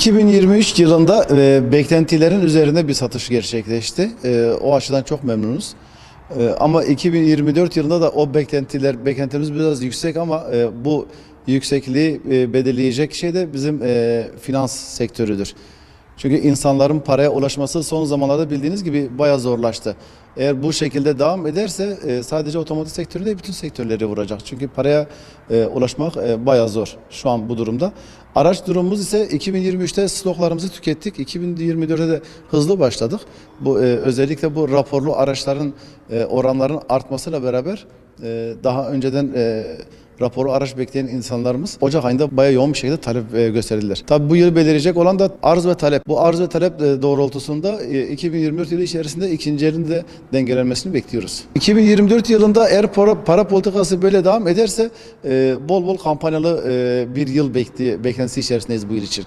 2023 yılında beklentilerin üzerinde bir satış gerçekleşti. O açıdan çok memnunuz. Ama 2024 yılında da o beklentilerimiz biraz yüksek ama bu yüksekliği belirleyecek şey de bizim finans sektörüdür. Çünkü insanların paraya ulaşması son zamanlarda bildiğiniz gibi bayağı zorlaştı. Eğer bu şekilde devam ederse sadece otomotiv sektörü değil bütün sektörleri vuracak. Çünkü paraya ulaşmak bayağı zor şu an bu durumda. Araç durumumuz ise 2023'te stoklarımızı tükettik. 2024'te de hızlı başladık. Bu özellikle bu raporlu araçların oranların artmasıyla beraber daha önceden raporu araç bekleyen insanlarımız Ocak ayında bayağı yoğun bir şekilde talep gösterdiler. Tabii bu yıl belirecek olan da arz ve talep. Bu arz ve talep doğrultusunda 2024 yılı içerisinde ikinci elin de dengelenmesini bekliyoruz. 2024 yılında eğer para politikası böyle devam ederse bol bol kampanyalı bir yıl beklentisi içerisindeyiz bu yıl için.